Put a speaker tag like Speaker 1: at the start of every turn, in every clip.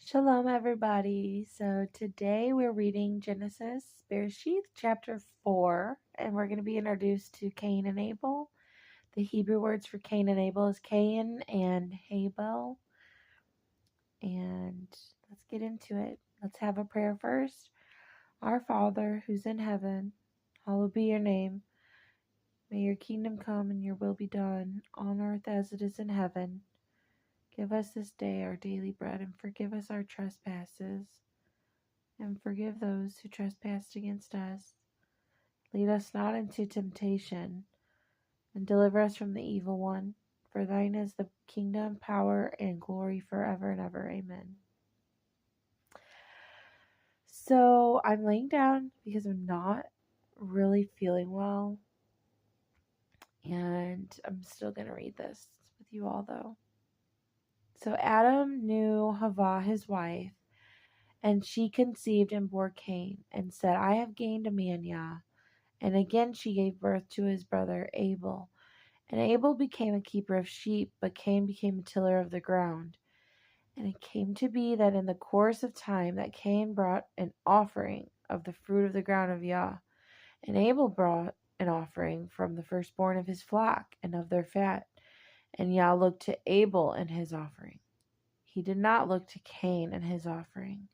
Speaker 1: Shalom, everybody. So today we're reading Genesis, Bereshith, chapter 4, and we're going to be introduced to Cain and Abel. The Hebrew words for Cain and Abel is Cain and Habel. And let's get into it. Let's have a prayer first. Our Father, who's in heaven, hallowed be your name. May your kingdom come and your will be done on earth as it is in heaven. Give us this day our daily bread and forgive us our trespasses and forgive those who trespass against us. Lead us not into temptation, and deliver us from the evil one. For thine is the kingdom, power, and glory forever and ever. Amen. So I'm laying down because I'm not really feeling well, and I'm still going to read this with you all, though. So Adam knew Havah, his wife, and she conceived and bore Cain, and said, I have gained a man, Yah. And again she gave birth to his brother Abel. And Abel became a keeper of sheep, but Cain became a tiller of the ground. And it came to be that in the course of time that Cain brought an offering of the fruit of the ground of Yah, and Abel brought an offering from the firstborn of his flock and of their fat. And Yah looked to Abel and his offering. He did not look to Cain and his offering.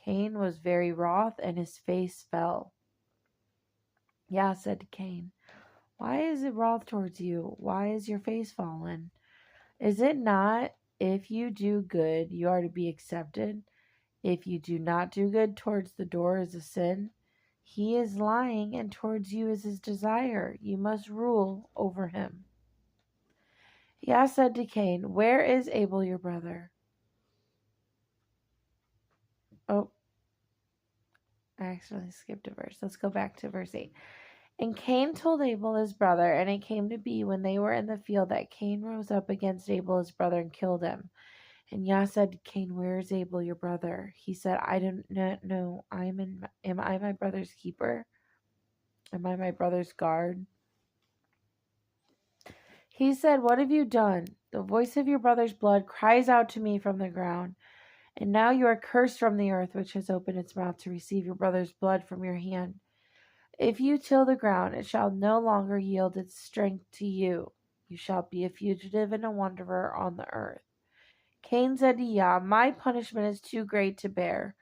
Speaker 1: Cain was very wroth, and his face fell. Yah said to Cain, Why is it wroth towards you? Why is your face fallen? Is it not, if you do good, you are to be accepted? If you do not do good, towards the door is a sin. He is lying, and towards you is his desire. You must rule over him. Yah said to Cain, Where is Abel your brother? Oh, I accidentally skipped a verse. Let's go back to verse 8. And Cain told Abel his brother, and it came to be when they were in the field that Cain rose up against Abel his brother and killed him. And Yah said to Cain, Where is Abel your brother? He said, I do not know. Am I my brother's keeper? Am I my brother's guard? He said, What have you done? The voice of your brother's blood cries out to me from the ground. And now you are cursed from the earth, which has opened its mouth to receive your brother's blood from your hand. If you till the ground, it shall no longer yield its strength to you. You shall be a fugitive and a wanderer on the earth. Cain said to Yah, My punishment is too great to bear.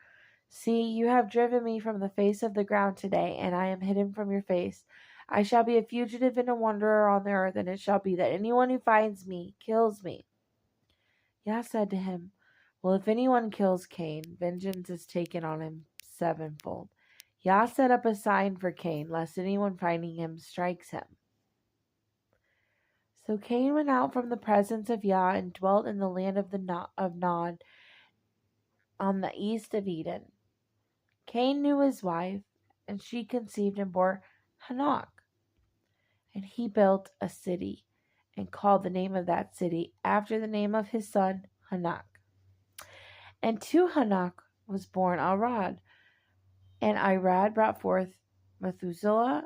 Speaker 1: See, you have driven me from the face of the ground today, and I am hidden from your face. I shall be a fugitive and a wanderer on the earth, and it shall be that anyone who finds me kills me. Yah said to him, Well, if anyone kills Cain, vengeance is taken on him sevenfold. Yah set up a sign for Cain, lest anyone finding him strikes him. So Cain went out from the presence of Yah and dwelt in the land of Nod on the east of Eden. Cain knew his wife, and she conceived and bore Hanok. And he built a city, and called the name of that city after the name of his son Hanok. And to Hanok was born Arad, and Irad brought forth Methuselah,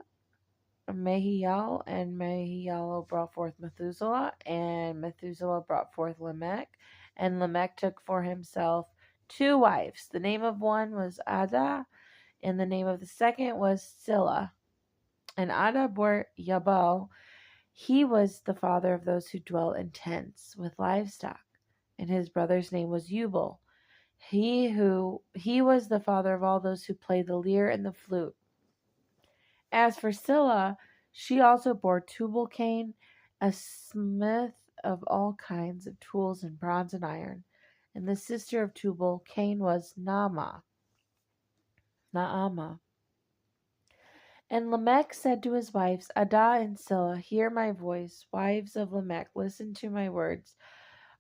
Speaker 1: Mehiel, and Mehiel brought forth Methuselah, and Methuselah brought forth Lamech, and Lamech took for himself 2 wives. The name of one was Adah, and the name of the second was Silla. And Adah bore Yabal. He was the father of those who dwelt in tents with livestock, and his brother's name was Ubal. He was the father of all those who play the lyre and the flute. As for Silla, she also bore Tubal-Cain, a smith of all kinds of tools in bronze and iron. And the sister of Tubal-Cain was Naamah. And Lamech said to his wives, Adah and Silla, Hear my voice. Wives of Lamech, listen to my words.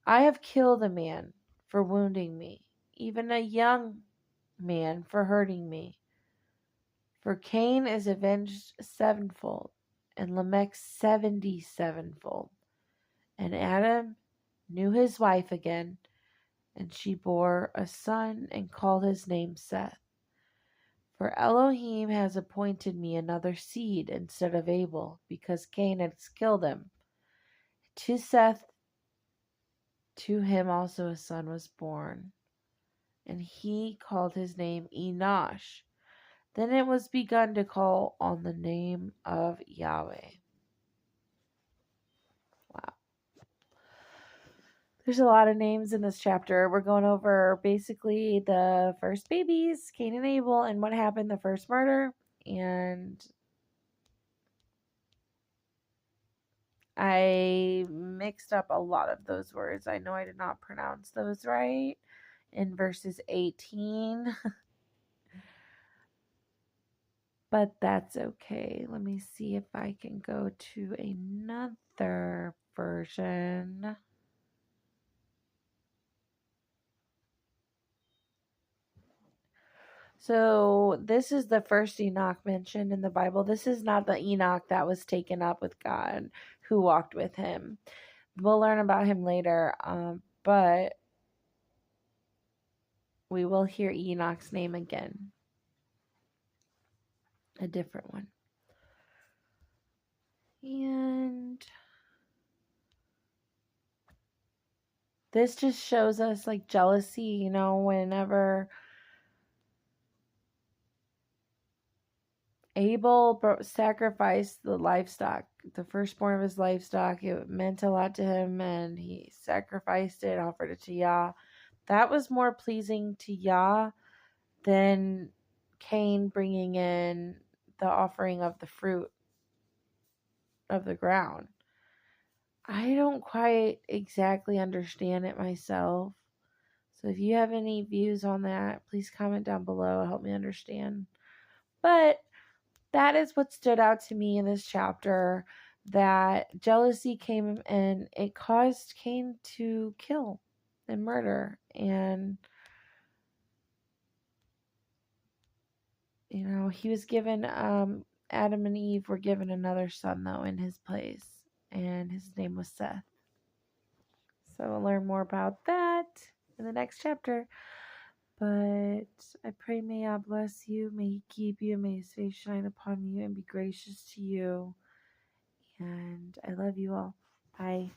Speaker 1: I have killed a man for wounding me, even a young man for hurting me. For Cain is avenged sevenfold, and Lamech 77-fold. And Adam knew his wife again, and she bore a son and called his name Seth. For Elohim has appointed me another seed instead of Abel, because Cain had killed him. To Seth, to him also a son was born, and he called his name Enosh. Then it was begun to call on the name of Yahweh. Wow. There's a lot of names in this chapter. We're going over basically the first babies, Cain and Abel, and what happened, the first murder. And I mixed up a lot of those words. I know I did not pronounce those right in verses 18. But that's okay. Let me see if I can go to another version. So this is the first Enoch mentioned in the Bible. This is not the Enoch that was taken up with God, who walked with him. We'll learn about him later, but we will hear Enoch's name again. A different one. And this just shows us like jealousy, whenever Abel sacrificed the livestock, the firstborn of his livestock. It meant a lot to him, and he sacrificed it, offered it to Yah. That was more pleasing to Yah than Cain bringing in the offering of the fruit of the ground. I don't quite exactly understand it myself. So if you have any views on that, please comment down below. Help me understand. But that is what stood out to me in this chapter, that jealousy came and it caused Cain to kill and murder. And, he was given, Adam and Eve were given another son, though, in his place. And his name was Seth. So we'll learn more about that in the next chapter. But I pray may God bless you, may He keep you, may His face shine upon you and be gracious to you. And I love you all. Bye.